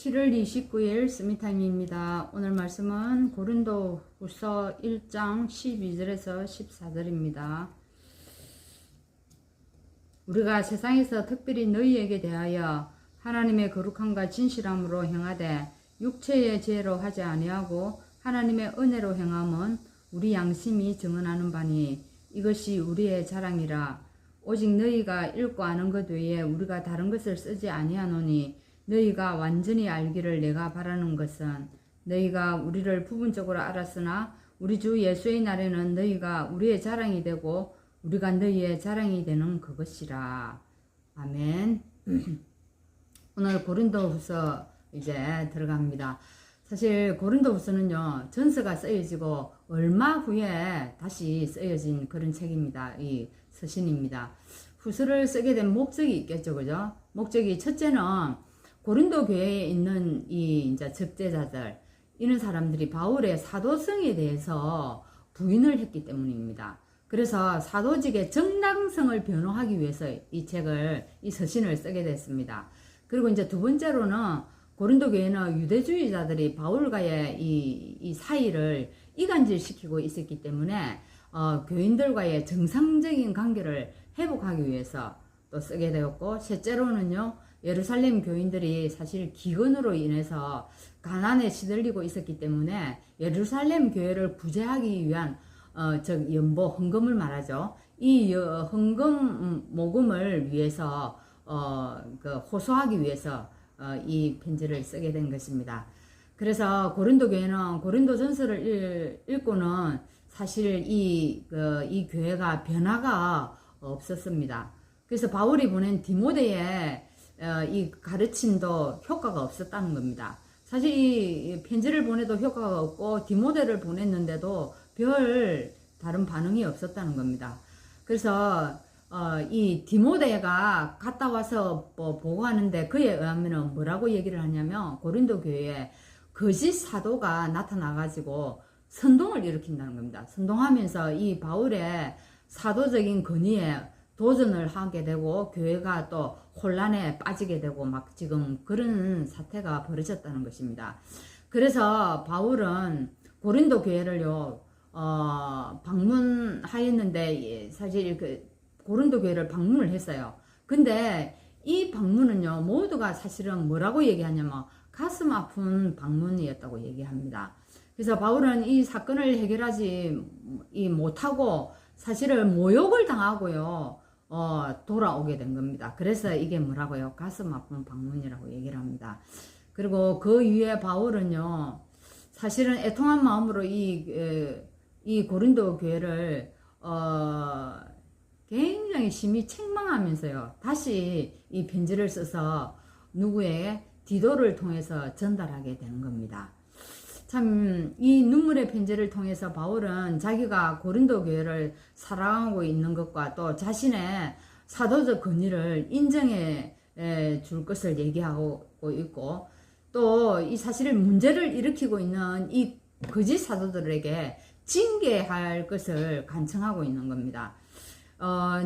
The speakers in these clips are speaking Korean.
7월 29일 스미타임입니다. 오늘 말씀은 고린도후서 1장 12절에서 14절입니다. 우리가 세상에서 특별히 너희에게 대하여 하나님의 거룩함과 진실함으로 행하되 육체의 죄로 하지 아니하고 하나님의 은혜로 행함은 우리 양심이 증언하는 바니 이것이 우리의 자랑이라. 오직 너희가 읽고 아는 것 외에 우리가 다른 것을 쓰지 아니하노니 너희가 완전히 알기를 내가 바라는 것은 너희가 우리를 부분적으로 알았으나 우리 주 예수의 날에는 너희가 우리의 자랑이 되고 우리가 너희의 자랑이 되는 그것이라. 아멘. 오늘 고린도후서 이제 들어갑니다. 사실 고린도후서는요, 전서가 쓰여지고 얼마 후에 다시 쓰여진 그런 책입니다. 이 서신입니다. 후서를 쓰게 된 목적이 있겠죠, 그죠? 목적이 첫째는 고린도 교회에 있는 이 이제 적재자들, 이런 사람들이 바울의 사도성에 대해서 부인을 했기 때문입니다. 그래서 사도직의 정당성을 변호하기 위해서 이 책을, 이 서신을 쓰게 됐습니다. 그리고 이제 두 번째로는 고린도 교회는 유대주의자들이 바울과의 이 사이를 이간질시키고 있었기 때문에 교인들과의 정상적인 관계를 회복하기 위해서 또 쓰게 되었고, 셋째로는요, 예루살렘 교인들이 사실 기근으로 인해서 가난에 시들리고 있었기 때문에 예루살렘 교회를 구제하기 위한 즉 연보 헌금을 말하죠. 이 헌금 모금을 위해서 호소하기 위해서 이 편지를 쓰게 된 것입니다. 그래서 고린도 교회는 고린도전서를 읽고는 사실 이 교회가 변화가 없었습니다. 그래서 바울이 보낸 디모데의 이 가르침도 효과가 없었다는 겁니다. 사실 이 편지를 보내도 효과가 없고 디모데를 보냈는데도 별 다른 반응이 없었다는 겁니다. 그래서 이 디모데가 갔다 와서 보고하는데 그에 의하면 뭐라고 얘기를 하냐면 고린도 교회에 거짓 사도가 나타나가지고 선동을 일으킨다는 겁니다. 선동하면서 이 바울의 사도적인 권위에 도전을 하게 되고 교회가 또 혼란에 빠지게 되고 막 지금 그런 사태가 벌어졌다는 것입니다. 그래서 바울은 고린도 교회를요 방문하였는데 사실 고린도 교회를 방문을 했어요. 근데 이 방문은요 모두가 사실은 뭐라고 얘기하냐면 가슴 아픈 방문이었다고 얘기합니다. 그래서 바울은 이 사건을 해결하지 못하고 사실은 모욕을 당하고요 돌아오게 된 겁니다. 그래서 이게 뭐라고요? 가슴 아픈 방문이라고 얘기를 합니다. 그리고 그 이후에 바울은요 사실은 애통한 마음으로 이 고린도 교회를 굉장히 심히 책망하면서요 다시 이 편지를 써서 누구에게 디도를 통해서 전달하게 되는 겁니다. 참 이 눈물의 편지를 통해서 바울은 자기가 고린도 교회를 사랑하고 있는 것과 또 자신의 사도적 권위를 인정해 줄 것을 얘기하고 있고, 또 이 사실을 문제를 일으키고 있는 이 거짓 사도들에게 징계할 것을 간청하고 있는 겁니다.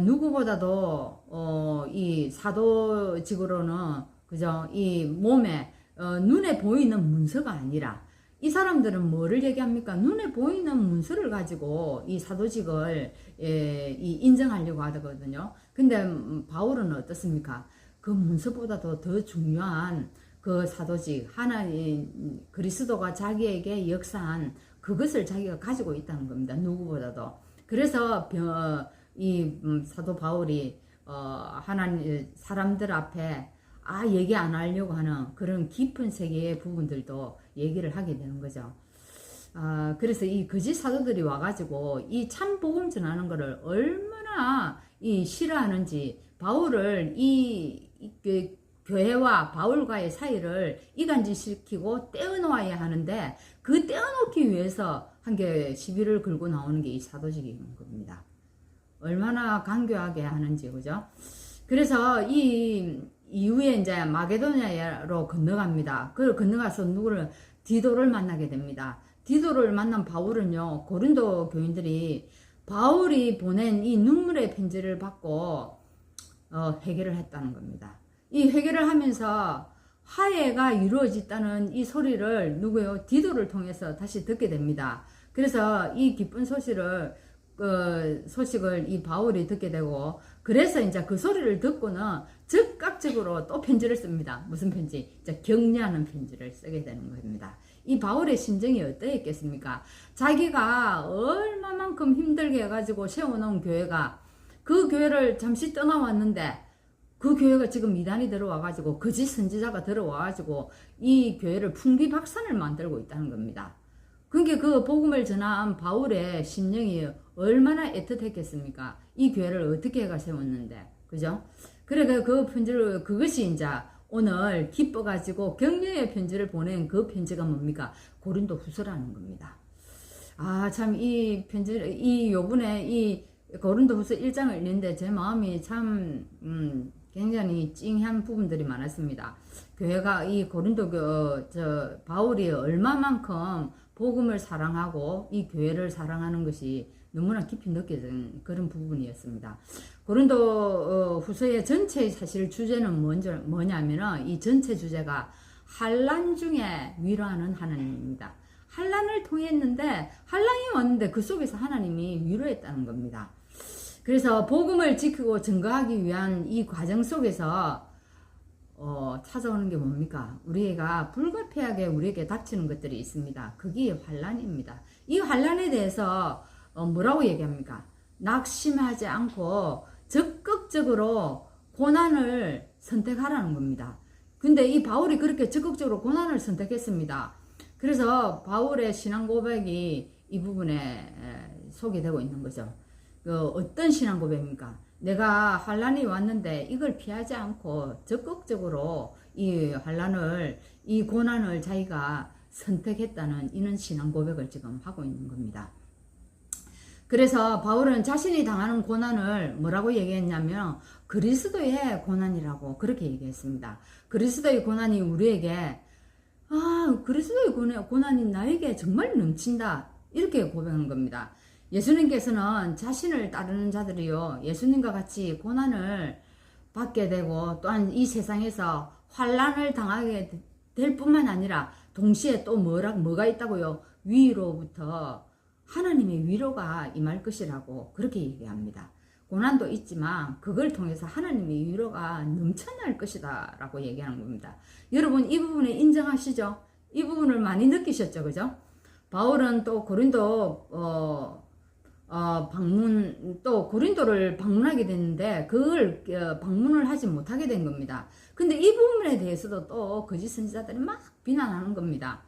누구보다도 이 사도직으로는 그죠, 이 몸에 눈에 보이는 문서가 아니라 이 사람들은 뭐를 얘기합니까? 눈에 보이는 문서를 가지고 이 사도직을 인정하려고 하거든요. 근데 바울은 어떻습니까? 그 문서보다도 더 중요한 그 사도직, 하나님 그리스도가 자기에게 역사한 그것을 자기가 가지고 있다는 겁니다. 누구보다도. 그래서 이 사도 바울이 하나님 사람들 앞에 얘기 안 하려고 하는 그런 깊은 세계의 부분들도 얘기를 하게 되는 거죠. 그래서 이 거짓 사도들이 와가지고 이 참 복음 전하는 거를 얼마나 싫어하는지, 바울을 그 교회와 바울과의 사이를 이간질시키고 떼어놓아야 하는데 그 떼어놓기 위해서 한 게 시비를 걸고 나오는 게 이 사도직인 겁니다. 얼마나 간교하게 하는지, 그죠? 그래서 이 이후에 이제 마게도냐로 건너갑니다. 그걸 건너가서 디도를 만나게 됩니다. 디도를 만난 바울은요, 고린도 교인들이 바울이 보낸 이 눈물의 편지를 받고 해결을 했다는 겁니다. 이 회개를 하면서 화해가 이루어졌다는 이 소리를 누구요? 디도를 통해서 다시 듣게 됩니다. 그래서 이 기쁜 소식을 이 바울이 듣게 되고, 그래서 이제 그 소리를 듣고는 즉각적으로 또 편지를 씁니다. 무슨 편지? 이제 격려하는 편지를 쓰게 되는 겁니다. 이 바울의 심정이 어떠했겠습니까? 자기가 얼마만큼 힘들게 해가지고 세워놓은 교회가, 그 교회를 잠시 떠나왔는데 그 교회가 지금 이단이 들어와가지고 거짓 선지자가 들어와가지고 이 교회를 풍비박산을 만들고 있다는 겁니다. 그러니까 그 복음을 전한 바울의 심령이 얼마나 애틋했겠습니까? 이 교회를 어떻게 해가 세웠는데, 그죠? 그러니까 그 편지를, 그것이 이제 오늘 기뻐가지고 격려의 편지를 보낸 그 편지가 뭡니까? 고린도 후서라는 겁니다. 아, 참, 이 편지, 이 요번에 이 고린도 후서 1장을 읽는데 제 마음이 참, 굉장히 찡한 부분들이 많았습니다. 교회가 이 고린도 바울이 얼마만큼 복음을 사랑하고 이 교회를 사랑하는 것이 너무나 깊이 느껴진 그런 부분이었습니다. 고린도 후서의 전체의 사실 주제는 뭐냐면은 이 전체 주제가 환난 중에 위로하는 하나님입니다. 환난을 통했는데, 환난이 왔는데 그 속에서 하나님이 위로했다는 겁니다. 그래서 복음을 지키고 증거하기 위한 이 과정 속에서 찾아오는 게 뭡니까? 우리가 불가피하게 우리에게 닥치는 것들이 있습니다. 그게 환난입니다. 이 환난에 대해서 뭐라고 얘기합니까? 낙심하지 않고 적극적으로 고난을 선택하라는 겁니다. 근데 이 바울이 그렇게 적극적으로 고난을 선택했습니다. 그래서 바울의 신앙 고백이 이 부분에 소개되고 있는 거죠. 어떤 신앙 고백입니까? 내가 환난이 왔는데 이걸 피하지 않고 적극적으로 이 환난을, 이 고난을 자기가 선택했다는 이런 신앙 고백을 지금 하고 있는 겁니다. 그래서 바울은 자신이 당하는 고난을 뭐라고 얘기했냐면 그리스도의 고난이라고 그렇게 얘기했습니다. 그리스도의 고난이 우리에게, 그리스도의 고난이 나에게 정말 넘친다, 이렇게 고백한 겁니다. 예수님께서는 자신을 따르는 자들이요, 예수님과 같이 고난을 받게 되고 또한 이 세상에서 환난을 당하게 될 뿐만 아니라 동시에 또 뭐가 있다고요? 위로부터 하나님의 위로가 임할 것이라고 그렇게 얘기합니다. 고난도 있지만 그걸 통해서 하나님의 위로가 넘쳐날 것이다 라고 얘기하는 겁니다. 여러분, 이 부분에 인정하시죠? 이 부분을 많이 느끼셨죠? 그죠? 바울은 또 고린도를 방문하게 됐는데 그걸 방문을 하지 못하게 된 겁니다. 근데 이 부분에 대해서도 또 거짓 선지자들이 막 비난하는 겁니다.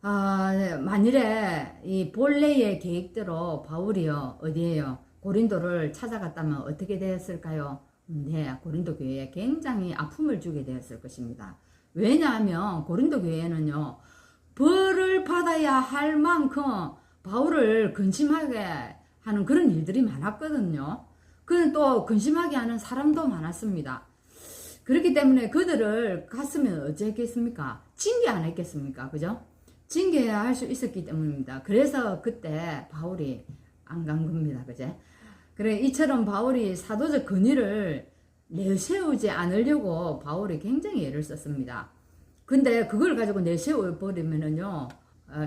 만일에 이 본래의 계획대로 바울이요, 어디에요? 고린도를 찾아갔다면 어떻게 되었을까요? 네, 고린도 교회에 굉장히 아픔을 주게 되었을 것입니다. 왜냐하면 고린도 교회는요, 벌을 받아야 할 만큼 바울을 근심하게 하는 그런 일들이 많았거든요. 그는 또 근심하게 하는 사람도 많았습니다. 그렇기 때문에 그들을 갔으면 어찌했겠습니까? 징계 안 했겠습니까? 그죠? 징계해야 할 수 있었기 때문입니다. 그래서 그때 바울이 안 간 겁니다. 그제? 그래, 이처럼 바울이 사도적 권위를 내세우지 않으려고 바울이 굉장히 애를 썼습니다. 근데 그걸 가지고 내세워버리면은요,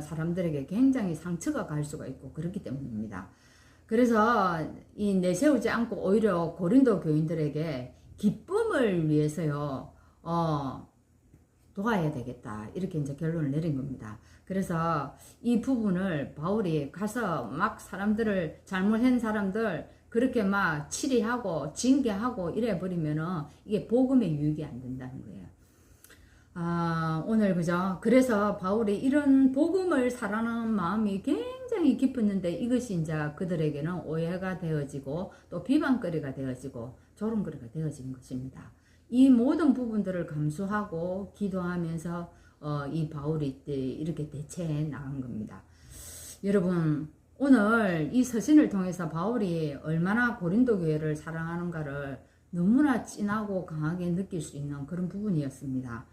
사람들에게 굉장히 상처가 갈 수가 있고 그렇기 때문입니다. 그래서 이 내세우지 않고 오히려 고린도 교인들에게 기쁨을 위해서요, 도와야 되겠다, 이렇게 이제 결론을 내린 겁니다. 그래서 이 부분을 바울이 가서 막 사람들을, 잘못한 사람들 그렇게 막 치리하고 징계하고 이래 버리면은 이게 복음의 유익이 안 된다는 거예요. 오늘 그죠? 그래서 바울이 이런 복음을 사랑하는 마음이 굉장히 깊었는데 이것이 이제 그들에게는 오해가 되어지고 또 비방거리가 되어지고 조롱거리가 되어진 것입니다. 이 모든 부분들을 감수하고 기도하면서 이 바울이 이렇게 대처해 나간 겁니다. 여러분, 오늘 이 서신을 통해서 바울이 얼마나 고린도 교회를 사랑하는가를 너무나 진하고 강하게 느낄 수 있는 그런 부분이었습니다.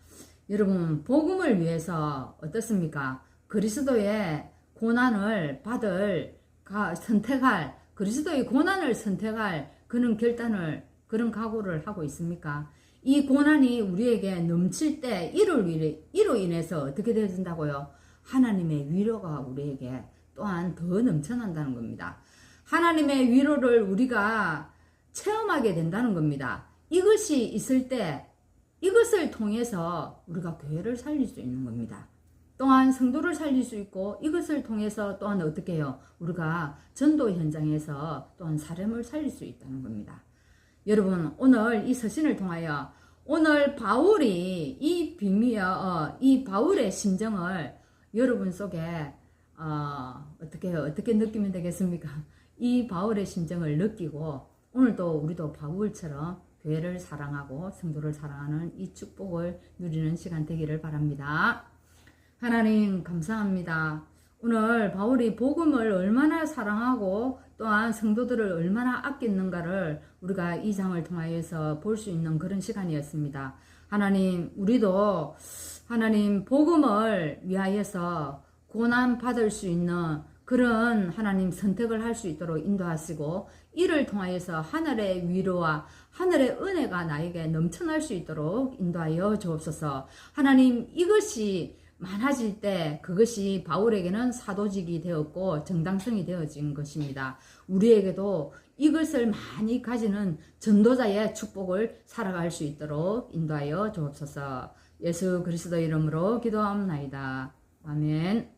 여러분, 복음을 위해서 어떻습니까? 그리스도의 고난을 선택할, 그리스도의 고난을 선택할 그런 결단을, 그런 각오를 하고 있습니까? 이 고난이 우리에게 넘칠 때 이로 인해서 어떻게 되어진다고요? 하나님의 위로가 우리에게 또한 더 넘쳐난다는 겁니다. 하나님의 위로를 우리가 체험하게 된다는 겁니다. 이것이 있을 때 이것을 통해서 우리가 교회를 살릴 수 있는 겁니다. 또한 성도를 살릴 수 있고 이것을 통해서 또한 어떻게 해요? 우리가 전도 현장에서 또한 사람을 살릴 수 있다는 겁니다. 여러분 오늘 이 서신을 통하여 오늘 바울이 이 이 바울의 심정을 여러분 속에 어떻게 느끼면 되겠습니까? 이 바울의 심정을 느끼고 오늘도 우리도 바울처럼 교회를 사랑하고 성도를 사랑하는 이 축복을 누리는 시간 되기를 바랍니다. 하나님 감사합니다. 오늘 바울이 복음을 얼마나 사랑하고 또한 성도들을 얼마나 아꼈는가를 우리가 이 장을 통하여서 볼 수 있는 그런 시간이었습니다. 하나님 우리도 하나님 복음을 위하여서 고난 받을 수 있는 그런 하나님 선택을 할 수 있도록 인도하시고 이를 통하여서 하늘의 위로와 하늘의 은혜가 나에게 넘쳐날 수 있도록 인도하여 주옵소서. 하나님 이것이 많아질 때 그것이 바울에게는 사도직이 되었고 정당성이 되어진 것입니다. 우리에게도 이것을 많이 가지는 전도자의 축복을 살아갈 수 있도록 인도하여 주옵소서. 예수 그리스도 이름으로 기도합나이다. 아멘.